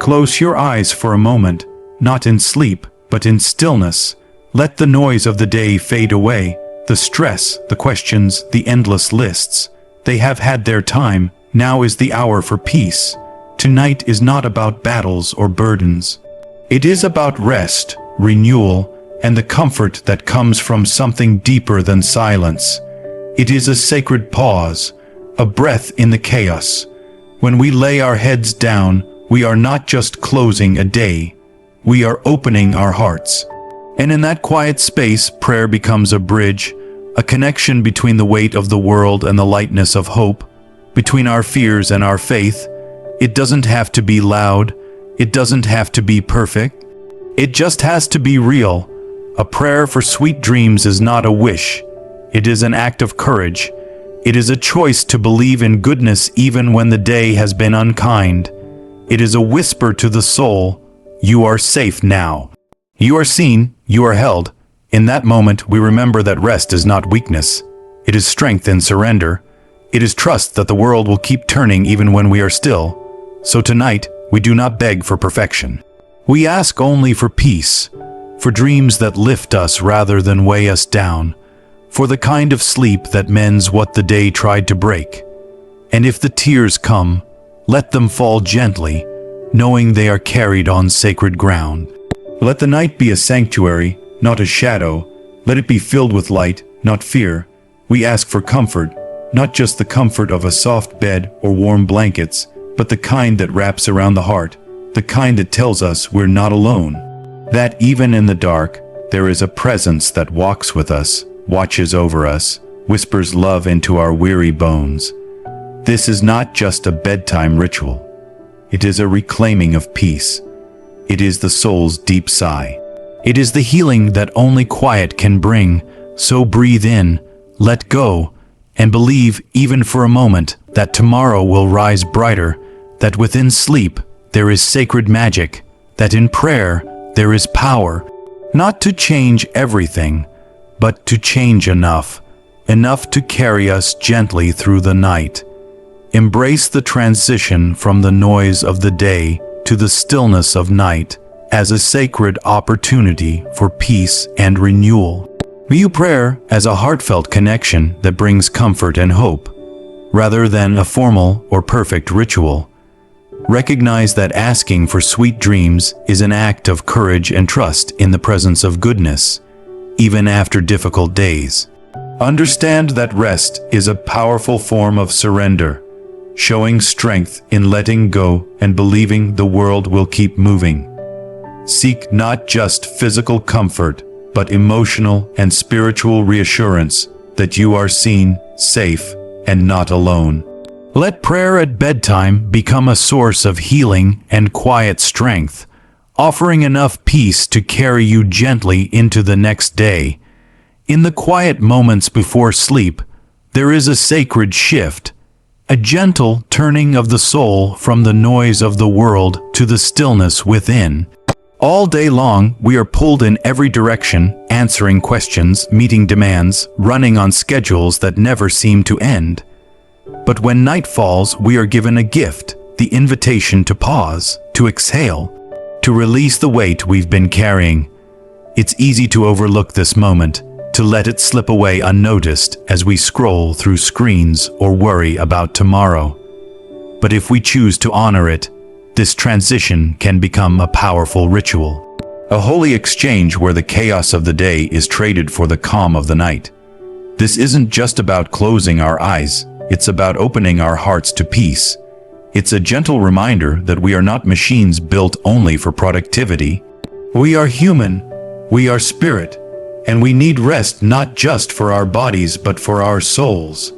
Close your eyes for a moment, not in sleep, but in stillness. Let the noise of the day fade away, the stress, the questions, the endless lists. They have had their time, now is the hour for peace. Tonight is not about battles or burdens. It is about rest, renewal, and the comfort that comes from something deeper than silence. It is a sacred pause, a breath in the chaos. When we lay our heads down, we are not just closing a day, we are opening our hearts. And in that quiet space, prayer becomes a bridge, a connection between the weight of the world and the lightness of hope, between our fears and our faith. It doesn't have to be loud, it doesn't have to be perfect, it just has to be real. A prayer for sweet dreams is not a wish, it is an act of courage. It is a choice to believe in goodness even when the day has been unkind. It is a whisper to the soul, you are safe now. You are seen, you are held. In that moment, we remember that rest is not weakness. It is strength in surrender. It is trust that the world will keep turning even when we are still. So tonight, we do not beg for perfection. We ask only for peace, for dreams that lift us rather than weigh us down, for the kind of sleep that mends what the day tried to break. And if the tears come, let them fall gently, knowing they are carried on sacred ground. Let the night be a sanctuary, not a shadow. Let it be filled with light, not fear. We ask for comfort, not just the comfort of a soft bed or warm blankets, but the kind that wraps around the heart, the kind that tells us we're not alone. That even in the dark, there is a presence that walks with us, watches over us, whispers love into our weary bones. This is not just a bedtime ritual. It is a reclaiming of peace. It is the soul's deep sigh. It is the healing that only quiet can bring. So breathe in, let go, and believe even for a moment that tomorrow will rise brighter, that within sleep there is sacred magic, that in prayer there is power, not to change everything, but to change enough to carry us gently through the night. Embrace the transition from the noise of the day to the stillness of night as a sacred opportunity for peace and renewal. View prayer as a heartfelt connection that brings comfort and hope, rather than a formal or perfect ritual. Recognize that asking for sweet dreams is an act of courage and trust in the presence of goodness, even after difficult days. Understand that rest is a powerful form of surrender, showing strength in letting go and believing the world will keep moving. Seek not just physical comfort, but emotional and spiritual reassurance that you are seen, safe, and not alone. Let prayer at bedtime become a source of healing and quiet strength, offering enough peace to carry you gently into the next day. In the quiet moments before sleep, there is a sacred shift, a gentle turning of the soul from the noise of the world to the stillness within. All day long, we are pulled in every direction, answering questions, meeting demands, running on schedules that never seem to end. But when night falls, we are given a gift, the invitation to pause, to exhale, to release the weight we've been carrying. It's easy to overlook this moment, to let it slip away unnoticed as we scroll through screens or worry about tomorrow. But if we choose to honor it, this transition can become a powerful ritual, a holy exchange where the chaos of the day is traded for the calm of the night. This isn't just about closing our eyes, it's about opening our hearts to peace. It's a gentle reminder that we are not machines built only for productivity. We are human, we are spirit, and we need rest not just for our bodies but for our souls.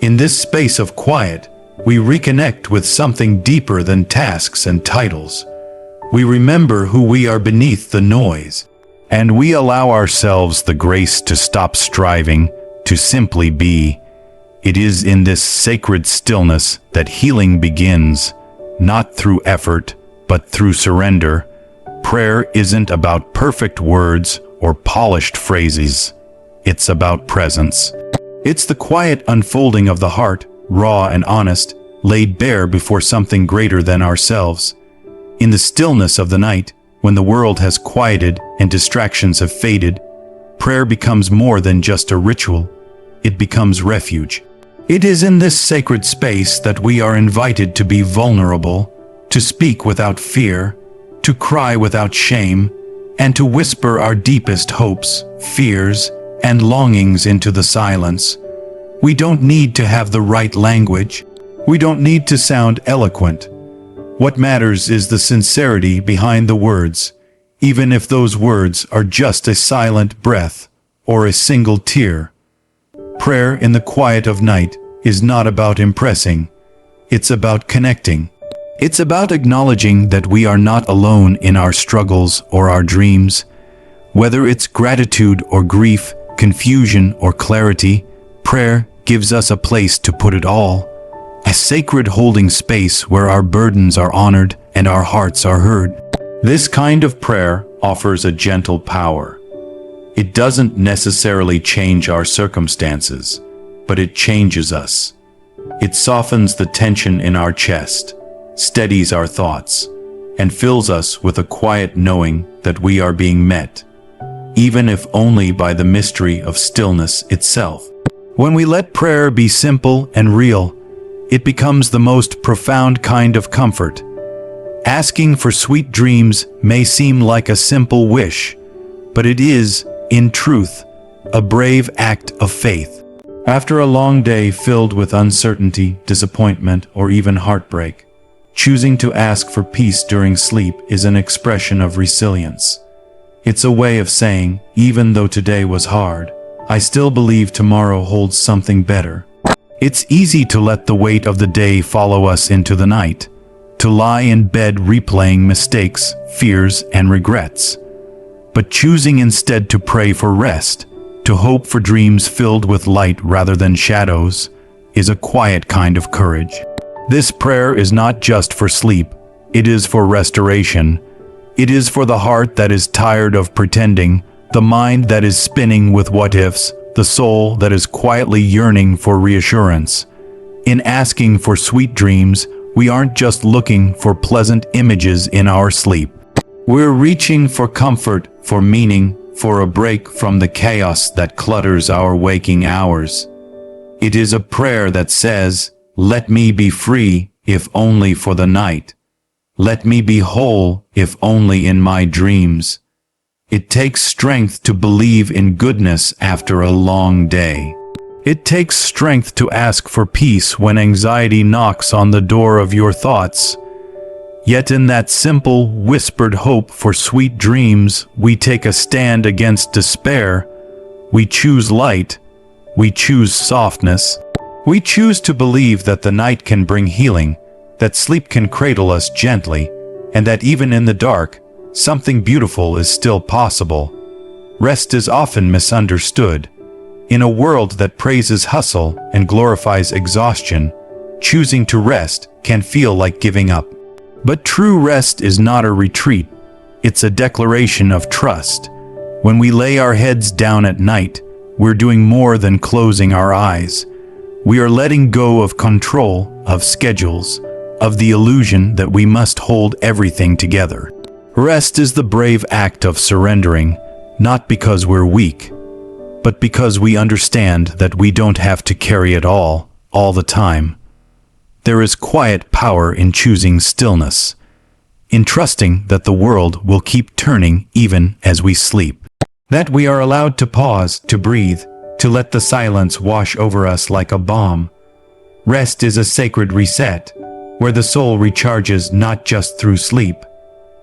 In this space of quiet, we reconnect with something deeper than tasks and titles. We remember who we are beneath the noise, and we allow ourselves the grace to stop striving, to simply be. It is in this sacred stillness that healing begins, not through effort, but through surrender. Prayer isn't about perfect words or polished phrases. It's about presence. It's the quiet unfolding of the heart, raw and honest, laid bare before something greater than ourselves. In the stillness of the night, when the world has quieted and distractions have faded, prayer becomes more than just a ritual. It becomes refuge. It is in this sacred space that we are invited to be vulnerable, to speak without fear, to cry without shame, and to whisper our deepest hopes, fears, and longings into the silence. We don't need to have the right language. We don't need to sound eloquent. What matters is the sincerity behind the words, even if those words are just a silent breath or a single tear. Prayer in the quiet of night is not about impressing. It's about connecting. It's about acknowledging that we are not alone in our struggles or our dreams. Whether it's gratitude or grief, confusion or clarity, prayer gives us a place to put it all. A sacred holding space where our burdens are honored and our hearts are heard. This kind of prayer offers a gentle power. It doesn't necessarily change our circumstances, but it changes us. It softens the tension in our chest, steadies our thoughts, and fills us with a quiet knowing that we are being met, even if only by the mystery of stillness itself. When we let prayer be simple and real, it becomes the most profound kind of comfort. Asking for sweet dreams may seem like a simple wish, but it is, in truth, a brave act of faith. After a long day filled with uncertainty, disappointment, or even heartbreak, choosing to ask for peace during sleep is an expression of resilience. It's a way of saying, even though today was hard, I still believe tomorrow holds something better. It's easy to let the weight of the day follow us into the night, to lie in bed replaying mistakes, fears, and regrets. But choosing instead to pray for rest, to hope for dreams filled with light rather than shadows, is a quiet kind of courage. This prayer is not just for sleep, it is for restoration. It is for the heart that is tired of pretending, the mind that is spinning with what-ifs, the soul that is quietly yearning for reassurance. In asking for sweet dreams, we aren't just looking for pleasant images in our sleep. We're reaching for comfort, for meaning, for a break from the chaos that clutters our waking hours. It is a prayer that says, "Let me be free, if only for the night. Let me be whole, if only in my dreams." It takes strength to believe in goodness after a long day. It takes strength to ask for peace when anxiety knocks on the door of your thoughts. Yet in that simple, whispered hope for sweet dreams, we take a stand against despair. We choose light. We choose softness. We choose to believe that the night can bring healing, that sleep can cradle us gently, and that even in the dark, something beautiful is still possible. Rest is often misunderstood. In a world that praises hustle and glorifies exhaustion, choosing to rest can feel like giving up. But true rest is not a retreat. It's a declaration of trust. When we lay our heads down at night, we're doing more than closing our eyes. We are letting go of control, of schedules, of the illusion that we must hold everything together. Rest is the brave act of surrendering, not because we're weak, but because we understand that we don't have to carry it all the time. There is quiet power in choosing stillness, in trusting that the world will keep turning even as we sleep, that we are allowed to pause, to breathe, to let the silence wash over us like a balm. Rest is a sacred reset, where the soul recharges not just through sleep,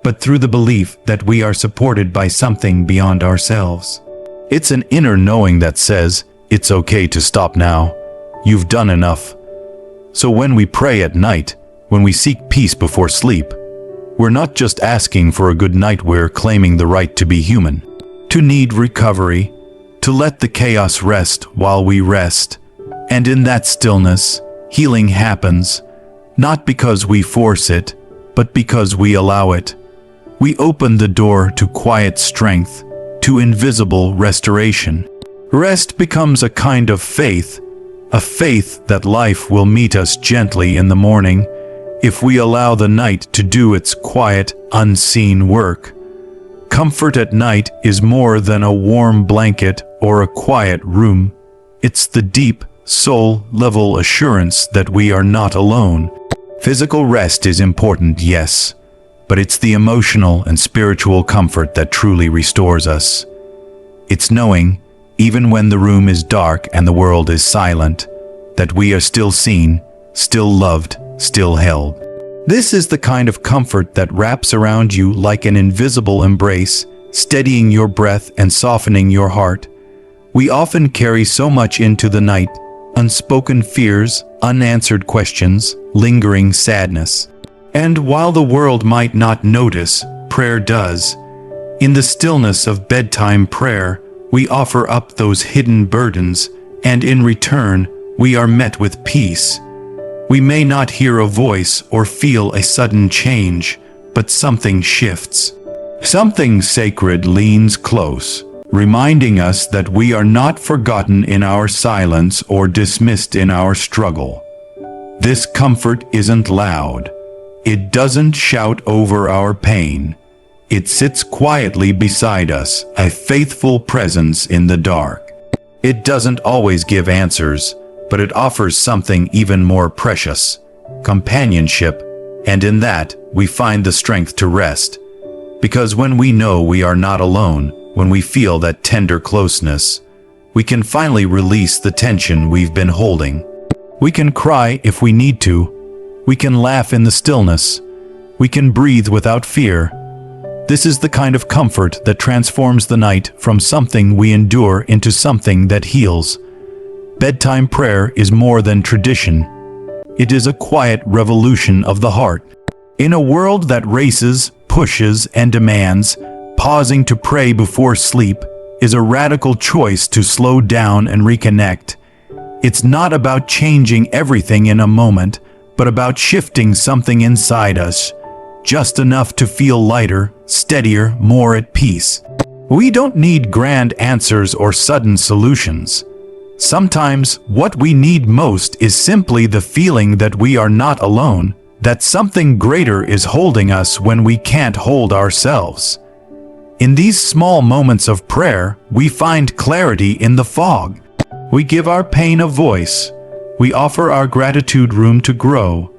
but through the belief that we are supported by something beyond ourselves. It's an inner knowing that says, it's okay to stop now. You've done enough. So when we pray at night, when we seek peace before sleep, we're not just asking for a good night, we're claiming the right to be human, to need recovery, to let the chaos rest while we rest. And in that stillness, healing happens, not because we force it, but because we allow it. We open the door to quiet strength, to invisible restoration. Rest becomes a kind of faith, a faith that life will meet us gently in the morning, if we allow the night to do its quiet, unseen work. Comfort at night is more than a warm blanket or a quiet room. It's the deep, soul-level assurance that we are not alone. Physical rest is important, yes, but it's the emotional and spiritual comfort that truly restores us. It's knowing, even when the room is dark and the world is silent, that we are still seen, still loved, still held. This is the kind of comfort that wraps around you like an invisible embrace, steadying your breath and softening your heart. We often carry so much into the night: unspoken fears, unanswered questions, lingering sadness. And while the world might not notice, prayer does. In the stillness of bedtime prayer, we offer up those hidden burdens, and in return, we are met with peace. We may not hear a voice or feel a sudden change, but something shifts. Something sacred leans close, reminding us that we are not forgotten in our silence or dismissed in our struggle. This comfort isn't loud. It doesn't shout over our pain. It sits quietly beside us, a faithful presence in the dark. It doesn't always give answers, but it offers something even more precious: companionship, and in that, we find the strength to rest. Because when we know we are not alone, when we feel that tender closeness, we can finally release the tension we've been holding. We can cry if we need to. We can laugh in the stillness. We can breathe without fear. This is the kind of comfort that transforms the night from something we endure into something that heals. Bedtime prayer is more than tradition. It is a quiet revolution of the heart. In a world that races, pushes, and demands, pausing to pray before sleep is a radical choice to slow down and reconnect. It's not about changing everything in a moment, but about shifting something inside us, just enough to feel lighter, steadier, more at peace. We don't need grand answers or sudden solutions. Sometimes, what we need most is simply the feeling that we are not alone, that something greater is holding us when we can't hold ourselves. In these small moments of prayer, we find clarity in the fog. We give our pain a voice. We offer our gratitude room to grow,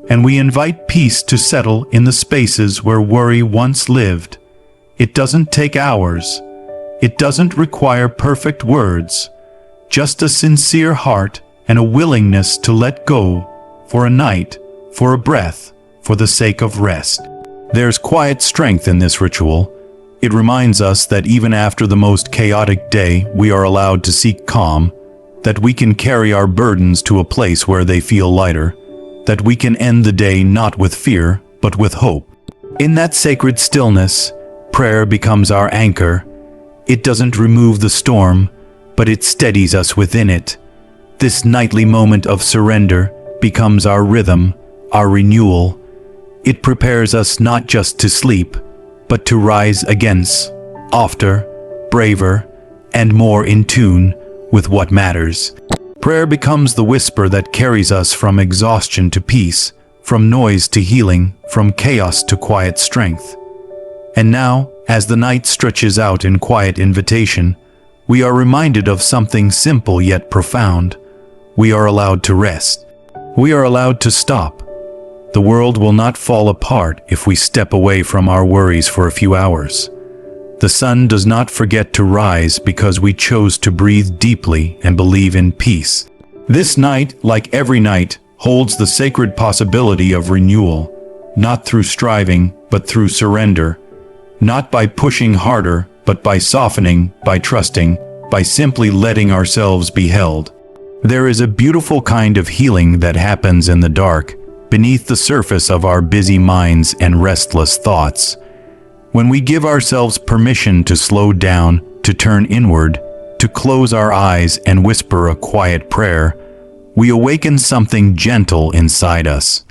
and we invite peace to settle in the spaces where worry once lived. It doesn't take hours. It doesn't require perfect words, just a sincere heart and a willingness to let go for a night, for a breath, for the sake of rest. There's quiet strength in this ritual. It reminds us that even after the most chaotic day, we are allowed to seek calm, that we can carry our burdens to a place where they feel lighter, that we can end the day not with fear, but with hope. In that sacred stillness, prayer becomes our anchor. It doesn't remove the storm, but it steadies us within it. This nightly moment of surrender becomes our rhythm, our renewal. It prepares us not just to sleep, but to rise again, softer, braver, and more in tune with what matters. Prayer becomes the whisper that carries us from exhaustion to peace, from noise to healing, from chaos to quiet strength. And now, as the night stretches out in quiet invitation, we are reminded of something simple yet profound. We are allowed to rest. We are allowed to stop. The world will not fall apart if we step away from our worries for a few hours. The sun does not forget to rise because we chose to breathe deeply and believe in peace. This night, like every night, holds the sacred possibility of renewal, not through striving, but through surrender, not by pushing harder, but by softening, by trusting, by simply letting ourselves be held. There is a beautiful kind of healing that happens in the dark, beneath the surface of our busy minds and restless thoughts. When we give ourselves permission to slow down, to turn inward, to close our eyes and whisper a quiet prayer, we awaken something gentle inside us.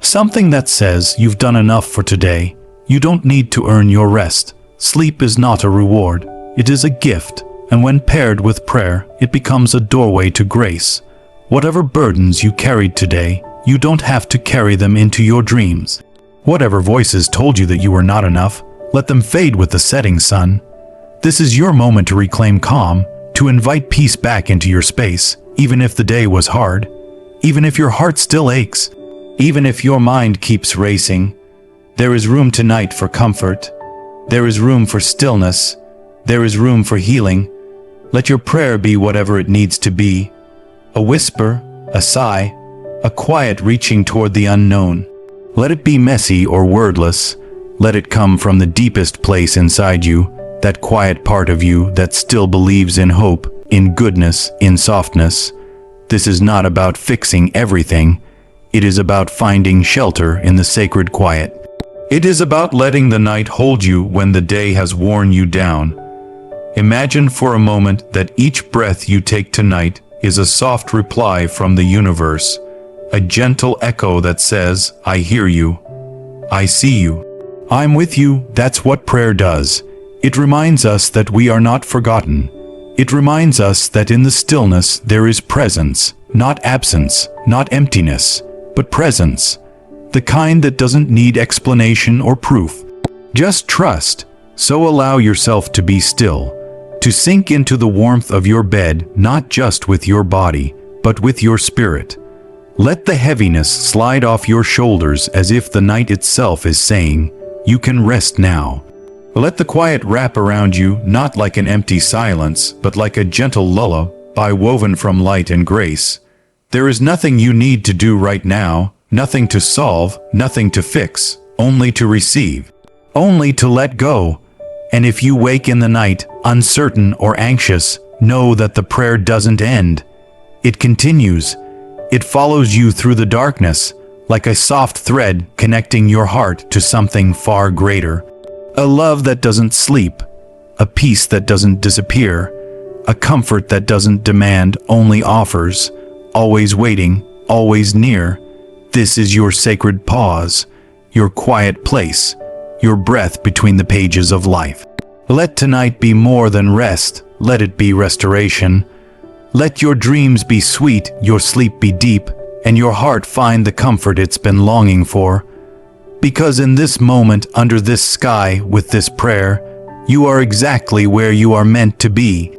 Something that says, you've done enough for today. You don't need to earn your rest. Sleep is not a reward. It is a gift, and when paired with prayer, it becomes a doorway to grace. Whatever burdens you carried today, You don't have to carry them into your dreams. Whatever voices told you that you were not enough, let them fade with the setting sun. This is your moment to reclaim calm, to invite peace back into your space, even if the day was hard, even if your heart still aches, even if your mind keeps racing. There is room tonight for comfort. There is room for stillness. There is room for healing. Let your prayer be whatever it needs to be. A whisper, a sigh, a quiet reaching toward the unknown. Let it be messy or wordless. Let it come from the deepest place inside you, that quiet part of you that still believes in hope, in goodness, in softness. This is not about fixing everything. It is about finding shelter in the sacred quiet. It is about letting the night hold you when the day has worn you down. Imagine for a moment that each breath you take tonight is a soft reply from the universe, a gentle echo that says, I hear you, I see you, I'm with you. That's what prayer does. It reminds us that we are not forgotten. It reminds us that in the stillness there is presence, not absence, not emptiness, but presence, the kind that doesn't need explanation or proof. Just trust. So allow yourself to be still, to sink into the warmth of your bed, not just with your body, but with your spirit. Let the heaviness slide off your shoulders as if the night itself is saying, you can rest now. Let the quiet wrap around you, not like an empty silence, but like a gentle lullaby woven from light and grace. There is nothing you need to do right now, nothing to solve, nothing to fix, only to receive, only to let go. And if you wake in the night, uncertain or anxious, know that the prayer doesn't end. It continues. It follows you through the darkness, like a soft thread connecting your heart to something far greater. A love that doesn't sleep, a peace that doesn't disappear, a comfort that doesn't demand, only offers, always waiting, always near. This is your sacred pause, your quiet place, your breath between the pages of life. Let tonight be more than rest, let it be restoration. Let your dreams be sweet, your sleep be deep, and your heart find the comfort it's been longing for. Because in this moment, under this sky, with this prayer, you are exactly where you are meant to be.